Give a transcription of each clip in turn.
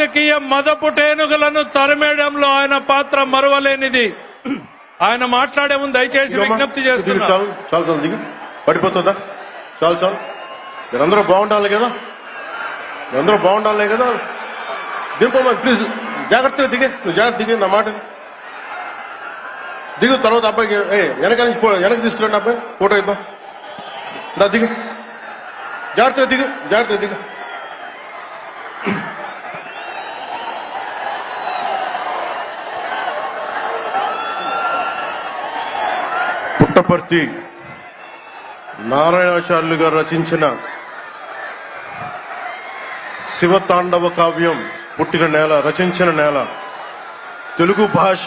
రాజకీయ మదపుటేనుగులను తరిమేయడంలో ఆయన పాత్ర మరువలేనిది. ఆయన మాట్లాడే ముందు దయచేసి విజ్ఞప్తి చేస్తున్నా. చాలు దిగు, పడిపోతుందా? చాలు మీరందరూ బాగుండాలి కదా, మీరందరూ బాగుండాలి కదా. దింపమ్మా ప్లీజ్, జాగ్రత్తగా దిగే, నువ్వు జాగ్రత్త దిగి, నా మాట దిగు. తర్వాత అబ్బాయికి వెనక తీసుకురండి, అబ్బాయి ఫోటో ఇద్దాం. దా దిగు, జాగ్రత్తగా దిగు. పుట్టపర్తి నారాయణాచార్యులు గారు రచించిన శివతాండవ కావ్యం పుట్టిన నేల, రచించిన నేల, తెలుగు భాష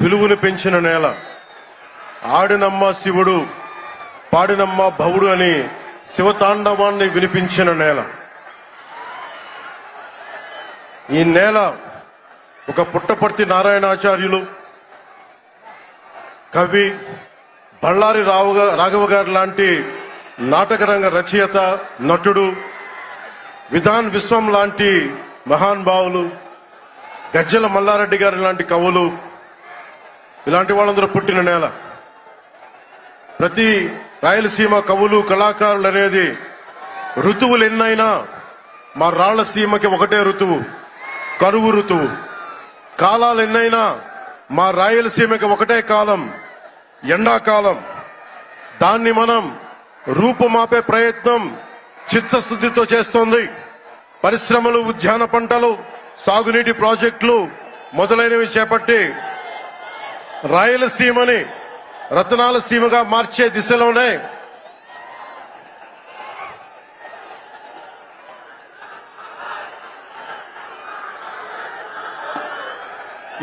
విలువను పెంచిన నేల, ఆడినమ్మ శివుడు పాడినమ్మ భవుడు అని శివతాండవాన్ని వినిపించిన నేల. ఈ నేల ఒక పుట్టపర్తి నారాయణాచార్యులు, కవి బళ్ళారి రాఘవ గారు లాంటి నాటకరంగ రచయిత, నటుడు, విధాన్ విశ్వం లాంటి మహానుభావులు, గజ్జల మల్లారెడ్డి గారి లాంటి కవులు, ఇలాంటి వాళ్ళందరూ పుట్టిన నేల. ప్రతి రాయలసీమ కవులు కళాకారులు అనేది ఋతువులు ఎన్నైనా మా రాళ్లసీమకి ఒకటే ఋతువు, కరువు ఋతువు. కాలాలు ఎన్నైనా మా రాయలసీమకి ఒకటే కాలం, ఎండాకాలం. దాన్ని మనం రూపుమాపే ప్రయత్నం చిత్తశుద్ధితో చేస్తోంది. పరిశ్రమలు, ఉద్యాన పంటలు, సాగునీటి ప్రాజెక్టులు మొదలైనవి చేపట్టి రాయలసీమని రతనాల సీమగా మార్చే దిశలోనే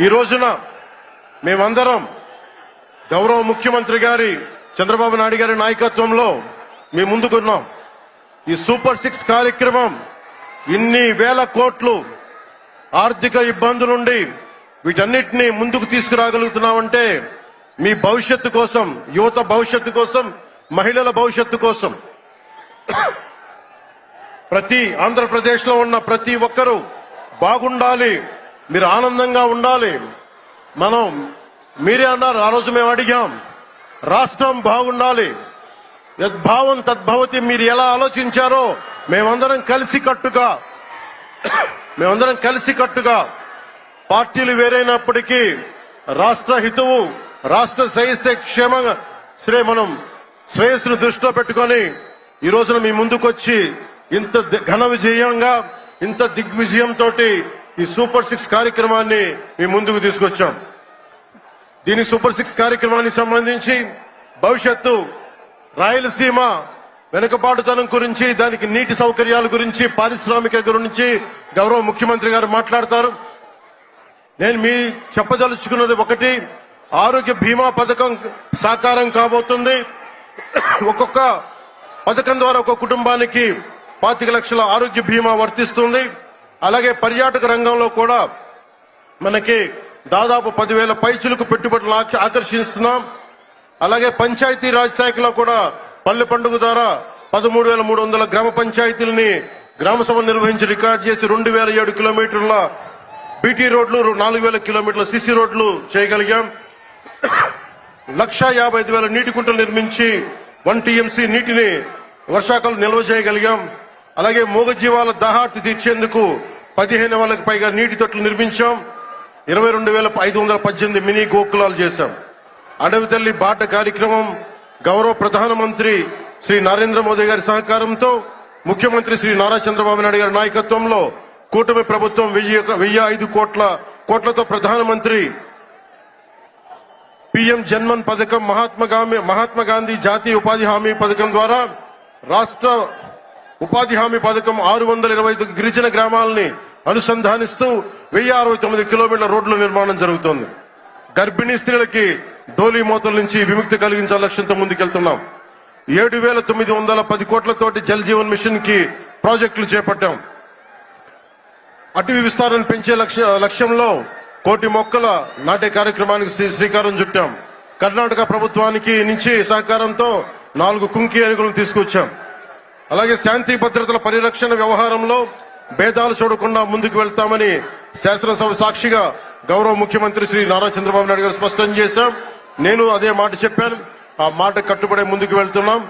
ఈ రోజున మేమందరం గౌరవ ముఖ్యమంత్రి గారి చంద్రబాబు నాయుడు గారి నాయకత్వంలో మేము ముందుకున్నాం. ఈ సూపర్ 6 కార్యక్రమం ఇన్ని వేల కోట్లు ఆర్థిక ఇబ్బందుల నుండి వీటన్నిటినీ ముందుకు తీసుకురాగలుగుతున్నామంటే మీ భవిష్యత్తు కోసం, యువత భవిష్యత్తు కోసం, మహిళల భవిష్యత్తు కోసం, ప్రతి ఆంధ్రప్రదేశ్ లో ఉన్న ప్రతి ఒక్కరూ బాగుండాలి, మీరు ఆనందంగా ఉండాలి. మీరే అన్నారు, ఆ రోజు మేము అడిగాం, రాష్ట్రం బాగుండాలి, యద్భావం తద్భవతి. మీరు ఎలా ఆలోచించారో మేమందరం కలిసికట్టుగా పార్టీలు వేరైనప్పటికీ రాష్ట్ర హితువు, రాష్ట్ర శ్రేయస్సును దృష్టిలో పెట్టుకొని ఈ రోజున మీ ముందుకొచ్చి ఇంత ఘన విజయంగా, ఇంత దిగ్విజయంతో ఈ సూపర్ 6 కార్యక్రమాన్ని మీ ముందుకు తీసుకొచ్చాం. దీని సూపర్ 6 కార్యక్రమానికి సంబంధించి భవిష్యత్తు రాయలసీమ వెనుకబాటుతనం గురించి, దానికి నీటి సౌకర్యాల గురించి, పారిశ్రామిక గురించి గౌరవ ముఖ్యమంత్రి గారు మాట్లాడతారు. నేను మీ చెప్పదలుచుకున్నది ఒకటి, ఆరోగ్య బీమా పథకం సాకారం కాబోతుంది. ఒక్కొక్క పథకం ద్వారా ఒక్కొక్క కుటుంబానికి 25 లక్షల ఆరోగ్య బీమా వర్తిస్తుంది. అలాగే పర్యాటక రంగంలో కూడా మనకి దాదాపు 10,000 పైచులకు పెట్టుబడులు ఆకర్షిస్తున్నాం. అలాగే పంచాయతీ రాజ్ శాఖలో కూడా పల్లె పండుగ ద్వారా 13,300 గ్రామ పంచాయతీలని గ్రామ సభలు నిర్వహించి రికార్డు చేసి 2,007 కిలోమీటర్ల బీటీ రోడ్లు, 4,000 కిలోమీటర్ల సిసి రోడ్లు చేయగలిగాం. 1,55,000 నీటి కుంటలు నిర్మించి 1 టీఎంసీ నీటిని వర్షాకాలం నిల్వ చేయగలిగాం. అలాగే మూగజీవాల దాహార్తి తీర్చేందుకు 15,000కు పైగా నీటి తొట్లు నిర్మించాం. 22,518 మినీ గోకులాలు చేశాం. అడవి తల్లి బాట కార్యక్రమం గౌరవ ప్రధానమంత్రి శ్రీ నరేంద్ర మోదీ గారి సహకారంతో, ముఖ్యమంత్రి శ్రీ నారా చంద్రబాబు నాయుడు గారి నాయకత్వంలో కూటమి ప్రభుత్వం 1,005 కోట్లతో ప్రధానమంత్రి పిఎం జన్మన్ పథకం, మహాత్మా గాంధీ జాతీయ ఉపాధి హామీ పథకం ద్వారా రాష్ట్ర ఉపాధి హామీ పథకం 625 గిరిజన గ్రామాలని అనుసంధానిస్తూ 1,069 కిలోమీటర్ల రోడ్ల నిర్మాణం జరుగుతోంది. గర్భిణీ స్త్రీలకి డోలీ మోతల నుంచి విముక్తి కలిగించాల లక్ష్యంతో ముందుకెళ్తున్నాం. 7,910 కోట్లతోటి జల్ జీవన్ మిషన్ కి ప్రాజెక్టులు చేపట్టాం. అటవీ విస్తారాన్ని పెంచే లక్ష్యంలో 1 కోటి మొక్కల నాటే కార్యక్రమానికి శ్రీకారం చుట్టాం. కర్ణాటక ప్రభుత్వానికి నుంచి సహకారంతో 4 కుంకి ఏనుగులను తీసుకొచ్చాం. అలాగే శాంతి భద్రతల పరిరక్షణ వ్యవహారంలో భేదాలు చూడకుండా ముందుకు వెళ్తామని శాసనసభ సాక్షిగా గౌరవ ముఖ్యమంత్రి శ్రీ నారా చంద్రబాబు నాయుడు గారు స్పష్టం చేశాం. నేను అదే మాట చెప్పాను. ఆ మాట కట్టుబడే ముందుకు వెళ్తున్నాం.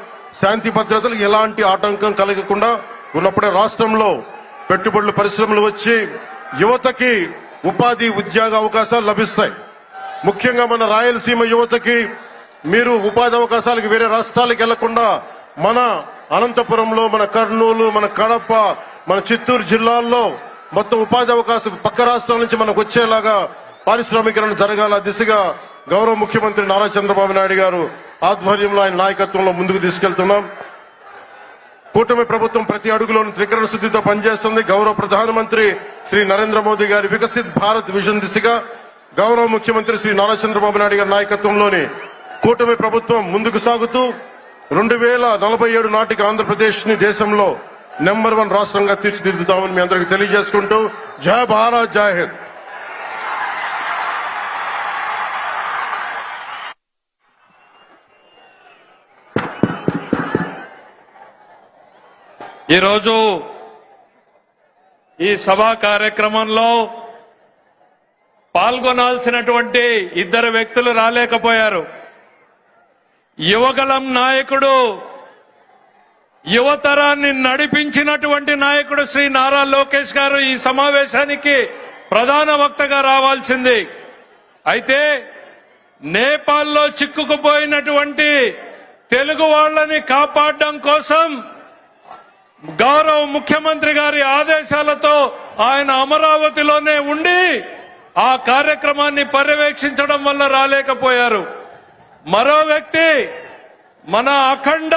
శాంతి భద్రతలు ఎలాంటి ఆటంకం కలగకుండా ఉన్నప్పుడే రాష్ట్రంలో పెట్టుబడులు పరిశ్రమలు వచ్చి యువతకి ఉపాధి ఉద్యోగ అవకాశాలు లభిస్తాయి. ముఖ్యంగా మన రాయలసీమ యువతకి మీరు ఉపాధి అవకాశాలకు వేరే రాష్ట్రాలకు వెళ్లకుండా మన అనంతపురంలో, మన కర్నూలు, మన కడప, మన చిత్తూరు జిల్లాల్లో మొత్తం ఉపాధి అవకాశం పక్క రాష్ట్రాల నుంచి మనకు వచ్చేలాగా పారిశ్రామికరణ జరగాల దిశగా గౌరవ ముఖ్యమంత్రి నారా చంద్రబాబు నాయుడు గారు ఆధ్వర్యంలో ఆయన నాయకత్వంలో ముందుకు తీసుకెళ్తున్నాం. కూటమి ప్రభుత్వం ప్రతి అడుగులోని త్రికరణ శుద్ధితో పనిచేస్తుంది. గౌరవ ప్రధానమంత్రి శ్రీ నరేంద్ర మోదీ గారి వికసిత్ భారత్ విజన్ దిశగా గౌరవ ముఖ్యమంత్రి శ్రీ నారా చంద్రబాబు నాయుడు గారి నాయకత్వంలోని కూటమి ప్రభుత్వం ముందుకు సాగుతూ 2047 నాటికి ఆంధ్రప్రదేశ్ ని దేశంలో నెంబర్ 1 రాష్ట్రంగా తీర్చిదిద్దుతామని మీ అందరికీ తెలియజేసుకుంటూ జై భారత్, జై హింద్. ఈరోజు ఈ సభా కార్యక్రమంలో పాల్గొనాల్సినటువంటి 2 వ్యక్తులు రాలేకపోయారు. యువగలం నాయకుడు, యువతరాన్ని నడిపించినటువంటి నాయకుడు శ్రీ నారా లోకేష్ గారు ఈ సమావేశానికి ప్రధాన వక్తగా రావాల్సింది. అయితే నేపాల్లో చిక్కుకుపోయినటువంటి తెలుగు వాళ్ళని కాపాడడం కోసం గౌరవ ముఖ్యమంత్రి గారి ఆదేశాలతో ఆయన అమరావతిలోనే ఉండి ఆ కార్యక్రమాన్ని పర్యవేక్షించడం వల్ల రాలేకపోయారు. మరో వ్యక్తి మన అఖండ